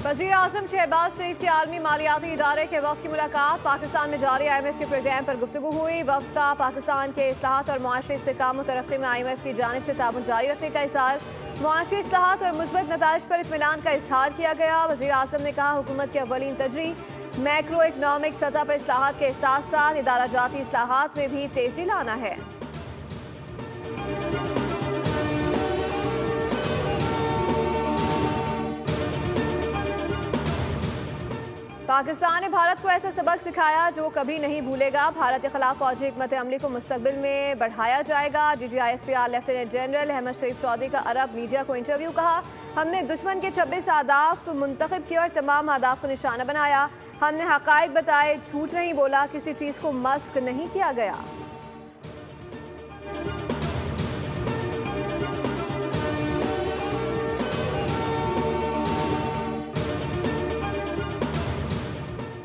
वज़ीर-ए-आज़म शहबाज शरीफ के आलमी मालियाती इदारे के वफ़द की मुलाकात। पाकिस्तान में जारी IMF के प्रोग्राम पर गुफ्तगू हुई। वफ़द का पाकिस्तान के इस्लाहात और मुआशरी इस्तेहकाम और तरक्की में IMF की जानिब से ताउन जारी रखने का इज़हार। मुआशरी इस्लाहात और मुस्बत नताइज पर इत्मीनान का इज़हार किया गया। वज़ीर-ए-आज़म ने कहा, हुकूमत की अव्वलीन तरजीह मैक्रो इकनॉमिक सतह पर इस्लाहात के साथ साथ इदारा जाती इस्लाहात में भी तेज़ी लाना है। पाकिस्तान ने भारत को ऐसा सबक सिखाया जो कभी नहीं भूलेगा। भारत के खिलाफ फौजी हिकमत अमली को मुस्तकबिल में बढ़ाया जाएगा। DGISPR लेफ्टिनेंट जनरल अहमद शरीफ चौधरी का अरब मीडिया को इंटरव्यू। कहा, हमने दुश्मन के 26 अहदाफ मुंतखब किए और तमाम अहदाफ को निशाना बनाया। हमने हकायक बताए, झूठ नहीं बोला, किसी चीज़ को मस्क नहीं किया गया।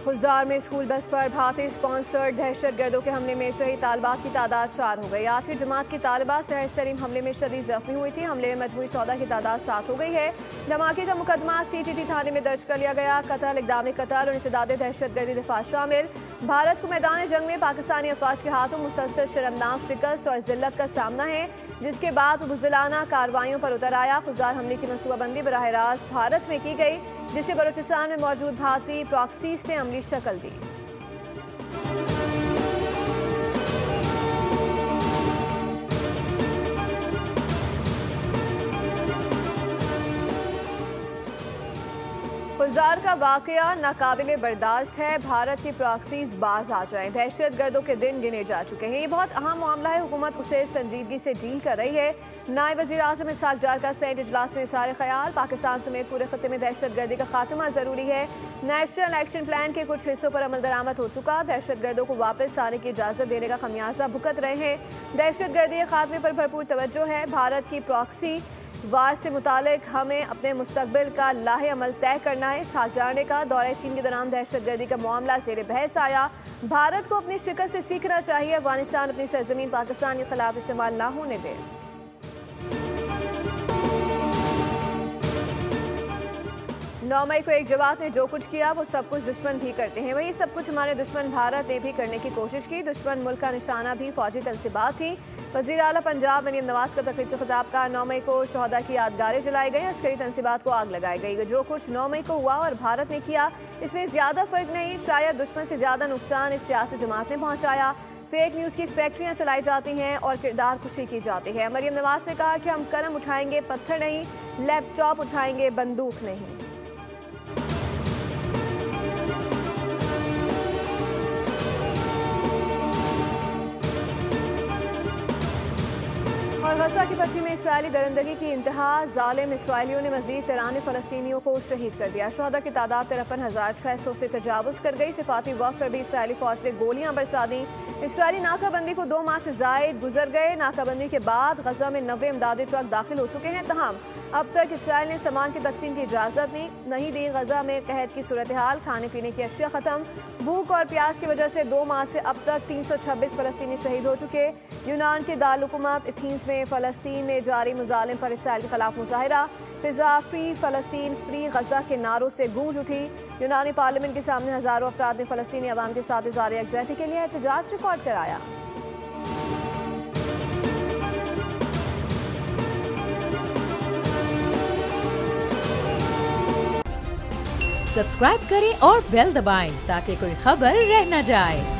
खुजदार में स्कूल बस पर भारतीय स्पॉन्सर्ड दहशत गर्दों के हमले में शहीद तालिबात की तादाद 4 हो गई। 8वीं जमात की तालिबा सहज सलीम हमले में शदीद जख्मी हुई थी। हमले में मजमूई 14 की तादाद 7 हो गई है। धमाके का मुकदमा CTT थाने में दर्ज कर लिया गया। कत्ल, इक़दाम कत्ल और इंसदाद दहशत गर्दी दिफा शामिल। भारत को मैदान जंग में पाकिस्तानी अफवाज के हाथों मुसलसल शर्मनाक शिकस्त और जिल्लत का सामना है, जिसके बाद बुज़दिलाना कार्रवाइयों पर उतर आया। खुजदार हमले की मनसूबाबंदी बराह रास्त भारत में की गई, जिसे बलूचिस्तान में मौजूद भारतीय प्रॉक्सीज ने अमली शक्ल दी। खुजदार का वाकया नाकाबिले बर्दाश्त है। भारत की प्रॉक्सीज बाज आ जाएं। दहशत गर्दों के दिन गिने जा चुके हैं। ये बहुत अहम मामला है। हुकूमत उसे संजीदगी से डील कर रही है। नायब वज़ीर-ए-आज़म इसहाक डार का सेनेट इजलास में इज़हार ख्याल। पाकिस्तान समेत पूरे खत्ते में दहशत गर्दी का खात्मा जरूरी है। नेशनल एक्शन प्लान के कुछ हिस्सों पर अमल दरामद हो चुका। दहशत गर्दों को वापस आने की इजाजत देने का खमियाजा भुगत रहे हैं। दहशत गर्दी के खात्मे पर भरपूर तवज्जो है। भारत की प्रॉक्सी वार से मुतालिक हमें अपने मुस्तकबिल का लाहे अमल तय करना है। इसहाक डार ने कहा, दौरे चीन के दौरान दहशत गर्दी का मामला ज़ेरे बहस आया। भारत को अपनी शिकस्त से सीखना चाहिए। अफगानिस्तान अपनी सरजमीन पाकिस्तान के खिलाफ इस्तेमाल ना होने दे। 9 मई को एक जवाब ने जो कुछ किया वो सब कुछ दुश्मन भी करते हैं। वही सब कुछ हमारे दुश्मन भारत ने भी करने की कोशिश की। दुश्मन मुल्क का निशाना भी फौजी तनसीबात थी। वज़ीर आला पंजाब मरीम नवाज का तकरीर से खिताब का। 9 मई को शहदा की यादगारें जलाई गई, अस्करी तनसीबात को आग लगाई गई। जो कुछ 9 मई को हुआ और भारत ने किया, इसमें ज्यादा फर्क नहीं, शायद दुश्मन से ज्यादा नुकसान इस सियासी जमात ने पहुंचाया। फेक न्यूज़ की फैक्ट्रियां चलाई जाती हैं और किरदार खुशी की जाती है। मरीम नवाज ने कहा कि हम कलम उठाएंगे, पत्थर नहीं, लैपटॉप उठाएंगे, बंदूक नहीं। और गजा की पट्टी में इसराइली दरिंदगी की इंतहा। जालिम इसराइलियों ने मजीद 93 फ़लस्तीनियों को शहीद कर दिया। शहदा की तादाद 53,600 से तजावुज़ कर गई। सिफाती वक्त पर भी इसराइली फौज ने गोलियां बरसा दी। इसराइली नाकाबंदी को 2 माह से जायद गुजर गए। नाकाबंदी के बाद गजा में 90 इमदादी ट्रक दाखिल हो चुके हैं। तहम अब तक इसराइल ने सामान की तकसीम की इजाज़त नहीं दी। गजा में कहत की सूरत हाल, खाने पीने की अशिया ख़त्म। भूख और प्यास की वजह से 2 माह से अब तक 326 फ़लस्तीनी शहीद हो चुके। यूनान के दारुल-हुकूमत एथेंस में फ़लस्तीन में जारी मुजालिम पर इसराइल के खिलाफ मुजाहिरा। फिजा फ्री फ़लस्तीन, फ्री गजा के नारों से गूंज उठी। यूनानी पार्लियामेंट के सामने हज़ारों अफराद ने फ़लस्तीनी अवाम के साथ इज़हार यकजहती के लिए एहतजाज रिकॉर्ड कराया। सब्सक्राइब करें और बेल दबाएं ताकि कोई खबर रह न जाए।